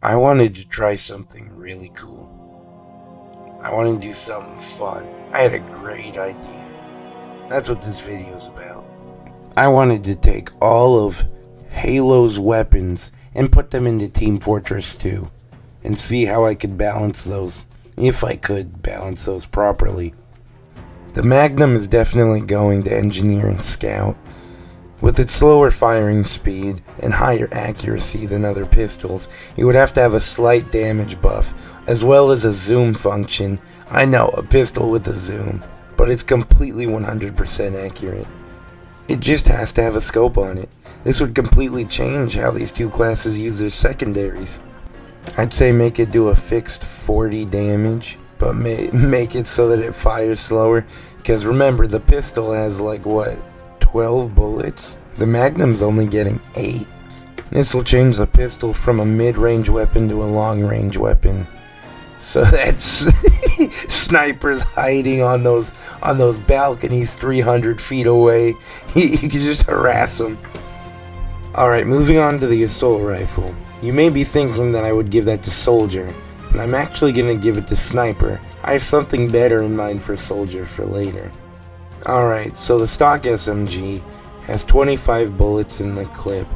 I wanted to try something really cool. I wanted to do something fun. I had a great idea. That's what this video is about. I wanted to take all of Halo's weapons and put them into Team Fortress 2 and see how I could balance those, if I could balance those properly. The Magnum is definitely going to Engineer and Scout. With its slower firing speed and higher accuracy than other pistols, it would have to have a slight damage buff, as well as a zoom function. I know, a pistol with a zoom, but it's completely 100% accurate. It just has to have a scope on it. This would completely change how these two classes use their secondaries. I'd say make it do a fixed 40 damage, but make it so that it fires slower, because remember, the pistol has like, what, 12 bullets? The Magnum's only getting 8. This will change the pistol from a mid-range weapon to a long-range weapon. So that's snipers hiding on those balconies 300 feet away. You can just harass them. Alright, moving on to the assault rifle. You may be thinking that I would give that to Soldier, but I'm actually going to give it to Sniper. I have something better in mind for Soldier for later. Alright, so the stock SMG has 25 bullets in the clip,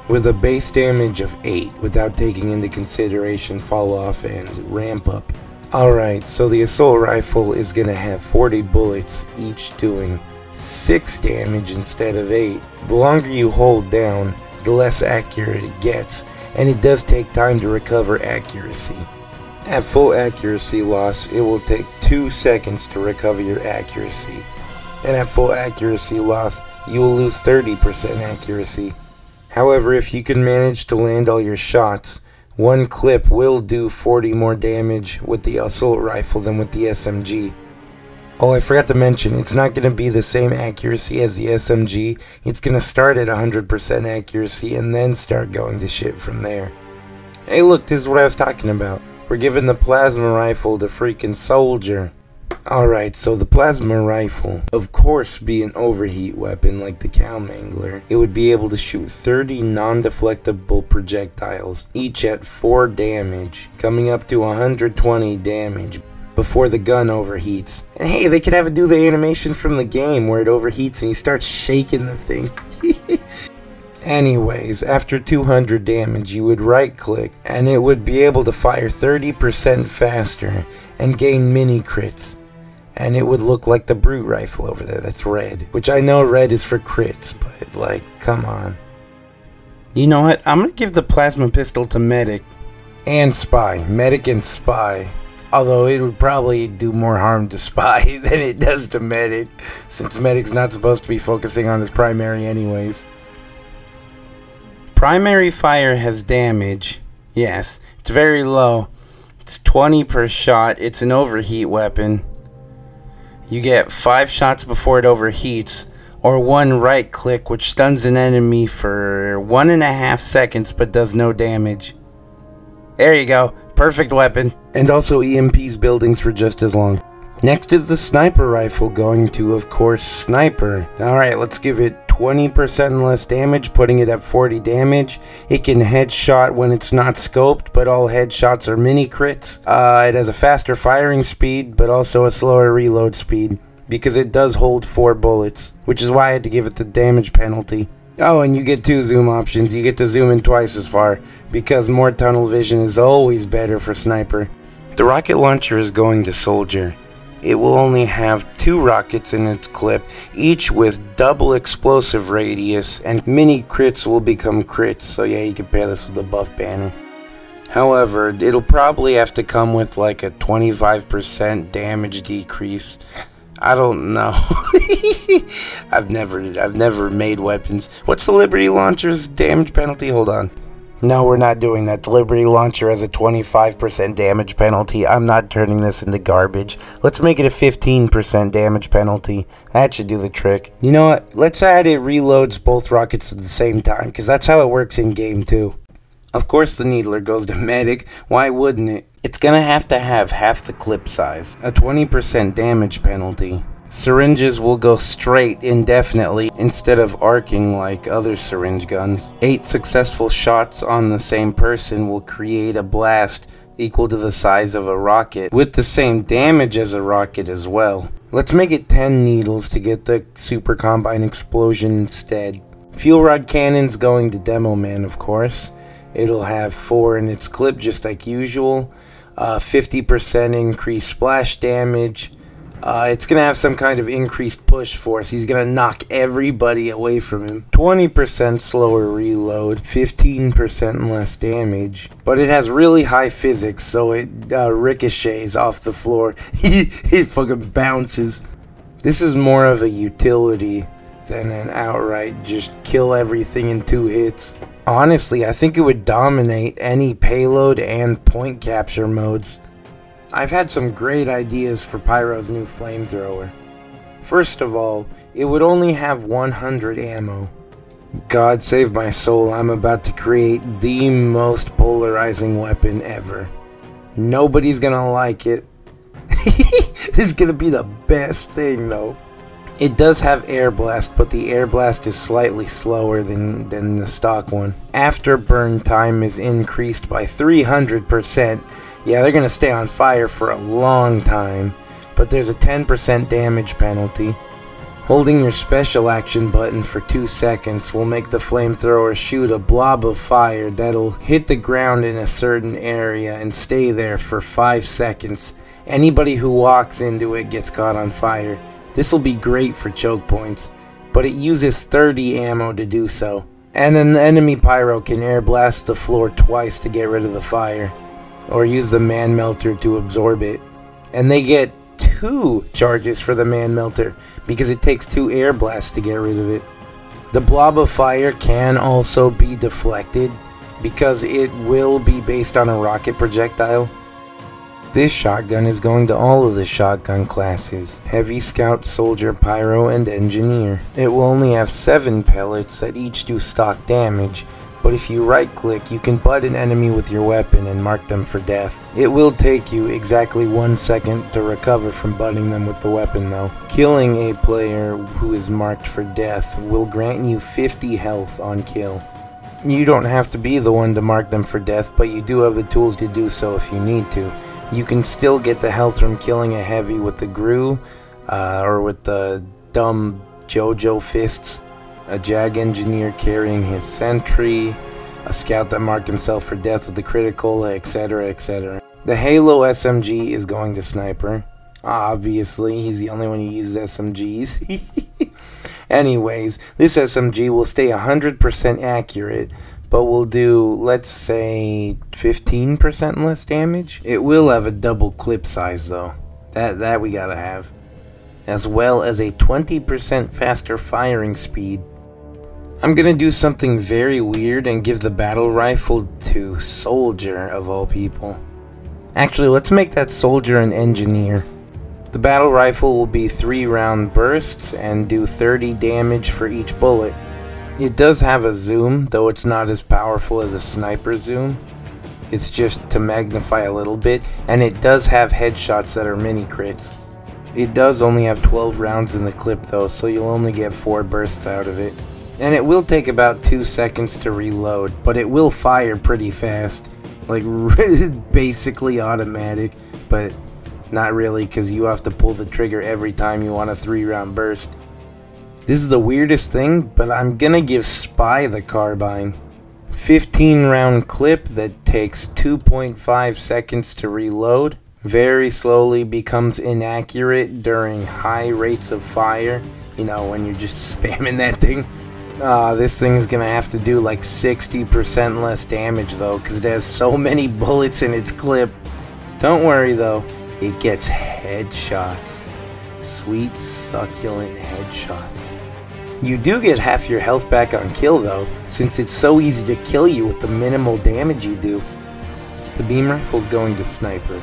with a base damage of 8 without taking into consideration fall off and ramp up. Alright, so the assault rifle is going to have 40 bullets, each doing 6 damage instead of 8. The longer you hold down, the less accurate it gets, and it does take time to recover accuracy. At full accuracy loss, it will take 2 seconds to recover your accuracy. And at full accuracy loss, you will lose 30% accuracy. However, if you can manage to land all your shots, one clip will do 40 more damage with the assault rifle than with the SMG. Oh, I forgot to mention, it's not going to be the same accuracy as the SMG. It's going to start at 100% accuracy and then start going to shit from there. Hey look, this is what I was talking about. We're giving the plasma rifle to freaking Soldier. Alright, so the plasma rifle, of course, be an overheat weapon like the Cow Mangler. It would be able to shoot 30 non-deflectable projectiles, each at 4 damage, coming up to 120 damage before the gun overheats. And hey, they could have it do the animation from the game where it overheats and you start shaking the thing. Anyways, after 200 damage, you would right click and it would be able to fire 30% faster and gain mini crits. And it would look like the Brute rifle over there that's red. Which I know red is for crits, but like, come on. You know what? I'm gonna give the plasma pistol to Medic and Spy. Medic and Spy. Although it would probably do more harm to Spy than it does to Medic, since Medic's not supposed to be focusing on his primary anyways. Primary fire has damage. Yes, it's very low. It's 20 per shot. It's an overheat weapon. You get 5 shots before it overheats, or 1 right click which stuns an enemy for 1.5 seconds but does no damage. There you go. Perfect weapon. And also EMPs buildings for just as long. Next is the sniper rifle, going to, of course, Sniper. Alright, let's give it 20% less damage, putting it at 40 damage. It can headshot when it's not scoped, but all headshots are mini crits. It has a faster firing speed, but also a slower reload speed, because it does hold 4 bullets, which is why I had to give it the damage penalty. Oh, and you get 2 zoom options. You get to zoom in twice as far, because more tunnel vision is always better for Sniper. The rocket launcher is going to Soldier. It will only have 2 rockets in its clip, each with double explosive radius, and mini crits will become crits, so yeah, you can pair this with the buff banner. However, it'll probably have to come with like a 25% damage decrease. I don't know. I've never made weapons. What's the Liberty Launcher's damage penalty? Hold on. No, we're not doing that. The Liberty Launcher has a 25% damage penalty. I'm not turning this into garbage. Let's make it a 15% damage penalty. That should do the trick. You know what? Let's add it reloads both rockets at the same time, because that's how it works in game too. Of course the Needler goes to Medic. Why wouldn't it? It's gonna have to have half the clip size, a 20% damage penalty, Syringes will go straight indefinitely instead of arcing like other syringe guns. 8 successful shots on the same person will create a blast equal to the size of a rocket, with the same damage as a rocket as well. Let's make it 10 needles to get the Super Combine explosion instead. Fuel rod cannon's going to Demo Man, of course. It'll have 4 in its clip just like usual. 50% increased splash damage. It's going to have some kind of increased push force. He's going to knock everybody away from him. 20% slower reload, 15% less damage. But it has really high physics, so it ricochets off the floor. It fucking bounces. This is more of a utility than an outright just kill everything in 2 hits. Honestly, I think it would dominate any payload and point capture modes. I've had some great ideas for Pyro's new flamethrower. First of all, it would only have 100 ammo. God save my soul, I'm about to create the most polarizing weapon ever. Nobody's gonna like it. This is gonna be the best thing though. It does have air blast, but the air blast is slightly slower than the stock one. Afterburn time is increased by 300%. Yeah, they're going to stay on fire for a long time, but there's a 10% damage penalty. Holding your special action button for 2 seconds will make the flamethrower shoot a blob of fire that'll hit the ground in a certain area and stay there for 5 seconds. Anybody who walks into it gets caught on fire. This will be great for choke points, but it uses 30 ammo to do so. And an enemy pyro can air blast the floor twice to get rid of the fire, or use the man melter to absorb it. And they get 2 charges for the man melter because it takes 2 air blasts to get rid of it. The blob of fire can also be deflected because it will be based on a rocket projectile. This shotgun is going to all of the shotgun classes: Heavy, Scout, Soldier, Pyro, and Engineer. It will only have 7 pellets that each do stock damage, but if you right click, you can butt an enemy with your weapon and mark them for death. It will take you exactly 1 second to recover from butting them with the weapon though. Killing a player who is marked for death will grant you 50 health on kill. You don't have to be the one to mark them for death, but you do have the tools to do so if you need to. You can still get the health from killing a heavy with the Gru, or with the dumb JoJo fists, a Jag Engineer carrying his sentry, a Scout that marked himself for death with the critical, etc, etc. The Halo SMG is going to Sniper. Obviously, he's the only one who uses SMGs. Anyways, this SMG will stay 100% accurate, but will do, let's say, 15% less damage. It will have a double clip size though. That we gotta have. As well as a 20% faster firing speed. I'm gonna do something very weird and give the battle rifle to Soldier of all people. Actually, let's make that Soldier an Engineer. The battle rifle will be 3-round bursts and do 30 damage for each bullet. It does have a zoom, though it's not as powerful as a sniper zoom. It's just to magnify a little bit, and it does have headshots that are mini crits. It does only have 12 rounds in the clip though, so you'll only get 4 bursts out of it. And it will take about 2 seconds to reload, but it will fire pretty fast. Like, basically automatic, but not really, because you have to pull the trigger every time you want a 3-round burst. This is the weirdest thing, but I'm gonna give Spy the carbine. 15-round clip that takes 2.5 seconds to reload. Very slowly becomes inaccurate during high rates of fire. You know, when you're just spamming that thing. This thing is gonna have to do like 60% less damage though, because it has so many bullets in its clip. Don't worry though, it gets headshots. Sweet, succulent headshots. You do get half your health back on kill though, since it's so easy to kill you with the minimal damage you do. The beam rifle's going to Sniper,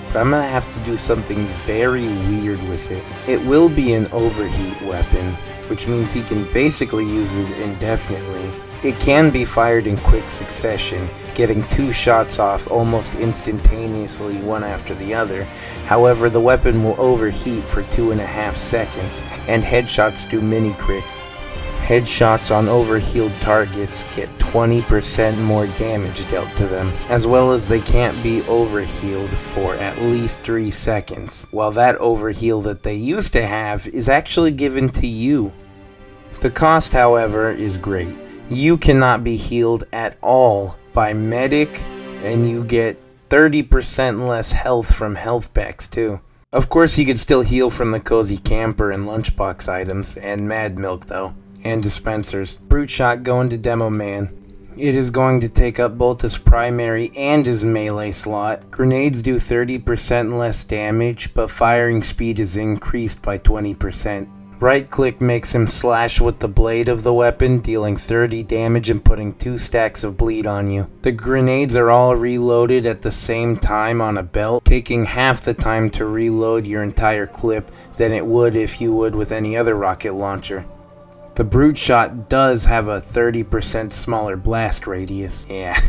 but I'm gonna have to do something very weird with it. It will be an overheat weapon, which means he can basically use it indefinitely, It can be fired in quick succession, getting 2 shots off almost instantaneously one after the other. However, the weapon will overheat for 2.5 seconds, and headshots do mini crits. Headshots on overhealed targets get 20% more damage dealt to them, as well as they can't be overhealed for at least 3 seconds, while that overheal that they used to have is actually given to you. The cost, however, is great. You cannot be healed at all by medic, and you get 30% less health from health packs too. Of course, you could still heal from the cozy camper and lunchbox items, and mad milk though, and dispensers. Brute shot going to Demo Man. It is going to take up both his primary and his melee slot. Grenades do 30% less damage, but firing speed is increased by 20%. Right click makes him slash with the blade of the weapon, dealing 30 damage and putting 2 stacks of bleed on you. The grenades are all reloaded at the same time on a belt, taking half the time to reload your entire clip than it would if you would with any other rocket launcher. The Brute Shot does have a 30% smaller blast radius. Yeah,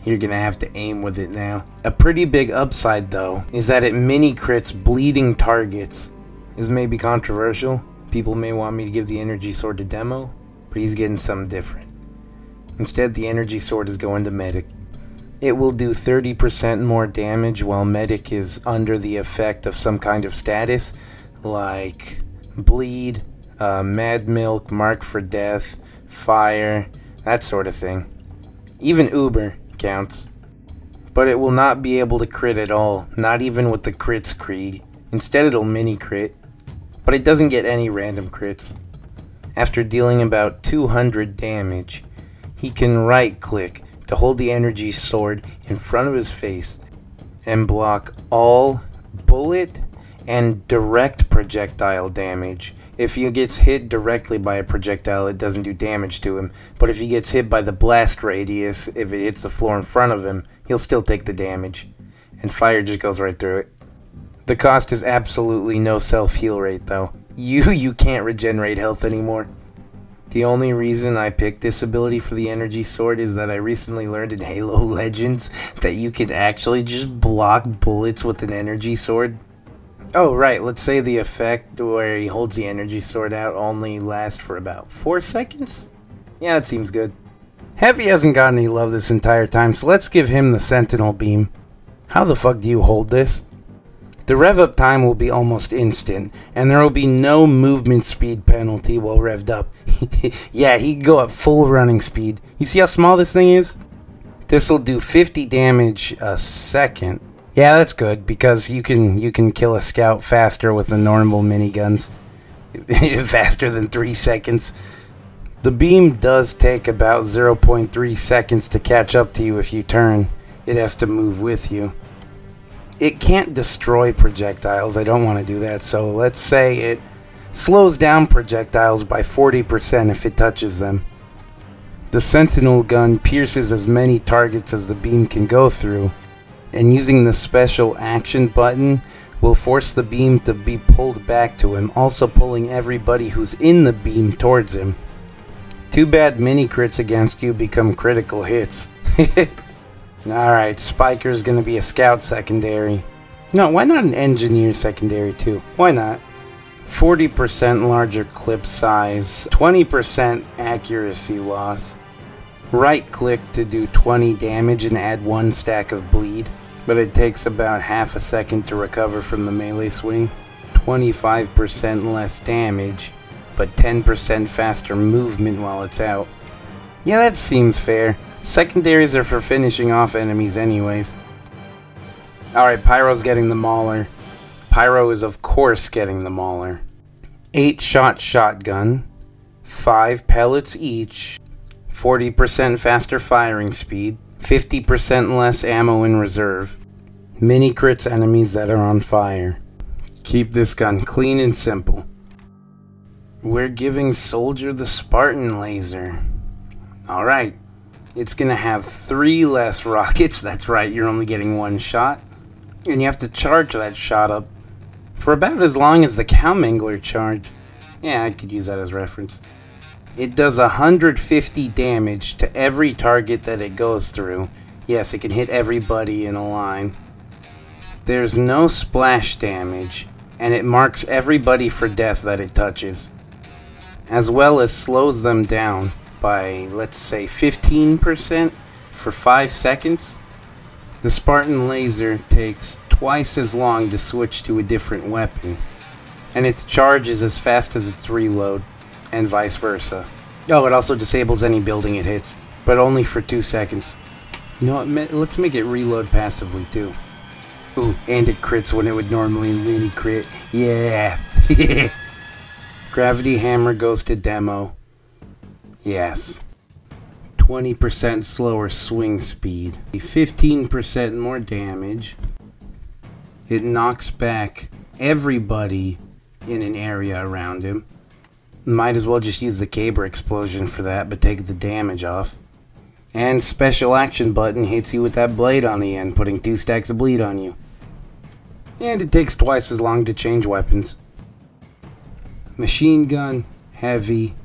you're gonna have to aim with it now. A pretty big upside though is that it mini crits bleeding targets. This may be controversial. People may want me to give the energy sword to Demo, but he's getting something different. Instead, the energy sword is going to Medic. It will do 30% more damage while Medic is under the effect of some kind of status, like bleed, mad milk, mark for death, fire, that sort of thing. Even Uber counts. But it will not be able to crit at all, not even with the crits creed. Instead, it'll mini crit. But it doesn't get any random crits. After dealing about 200 damage, he can right click to hold the energy sword in front of his face and block all bullet and direct projectile damage. If he gets hit directly by a projectile, it doesn't do damage to him, but if he gets hit by the blast radius, if it hits the floor in front of him, he'll still take the damage, and fire just goes right through it. The cost is absolutely no self-heal rate though. You can't regenerate health anymore. The only reason I picked this ability for the energy sword is that I recently learned in Halo Legends that you can actually just block bullets with an energy sword. Oh right, let's say the effect where he holds the energy sword out only lasts for about 4 seconds? Yeah, that seems good. Heavy hasn't gotten any love this entire time, so let's give him the Sentinel Beam. How the fuck do you hold this? The rev up time will be almost instant, and there will be no movement speed penalty while revved up. Yeah, he can go at full running speed. You see how small this thing is? This will do 50 damage a second. Yeah, that's good, because you can kill a scout faster with the normal miniguns. Faster than 3 seconds. The beam does take about 0.3 seconds to catch up to you if you turn. It has to move with you. It can't destroy projectiles, I don't want to do that, so let's say it slows down projectiles by 40% if it touches them. The Sentinel gun pierces as many targets as the beam can go through, and using the special action button will force the beam to be pulled back to him, also pulling everybody who's in the beam towards him. Too bad mini crits against you become critical hits. Alright, Spiker's gonna be a scout secondary. No, why not an engineer secondary too? Why not? 40% larger clip size, 20% accuracy loss. Right click to do 20 damage and add 1 stack of bleed, but it takes about half a second to recover from the melee swing. 25% less damage, but 10% faster movement while it's out. Yeah, that seems fair. Secondaries are for finishing off enemies anyways. Alright, Pyro's getting the Mauler. Pyro is of course getting the Mauler. 8-shot shotgun, 5 pellets each, 40% faster firing speed, 50% less ammo in reserve. Mini crits enemies that are on fire. Keep this gun clean and simple. We're giving Soldier the Spartan laser. Alright. It's going to have 3 less rockets. That's right, you're only getting 1 shot. And you have to charge that shot up for about as long as the Cow Mangler charge. Yeah, I could use that as reference. It does 150 damage to every target that it goes through. Yes, it can hit everybody in a line. There's no splash damage, and it marks everybody for death that it touches, as well as slows them down by, let's say, 15% for 5 seconds. The Spartan laser takes twice as long to switch to a different weapon, and its charge is as fast as its reload, and vice versa. Oh, it also disables any building it hits, but only for 2 seconds. You know what, let's make it reload passively too. Ooh, and it crits when it would normally mini crit. Yeah. Gravity hammer goes to demo. Yes. 20% slower swing speed. 15% more damage. It knocks back everybody in an area around him. Might as well just use the caber explosion for that, but take the damage off. And special action button hits you with that blade on the end, putting 2 stacks of bleed on you. And it takes twice as long to change weapons. Machine gun, heavy,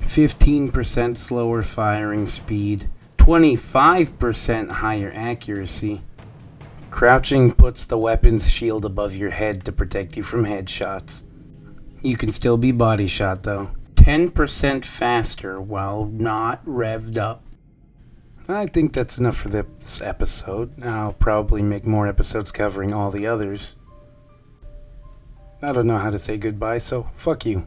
15% slower firing speed, 25% higher accuracy. Crouching puts the weapon's shield above your head to protect you from headshots. You can still be body shot though. 10% faster while not revved up. I think that's enough for this episode. I'll probably make more episodes covering all the others. I don't know how to say goodbye, so fuck you.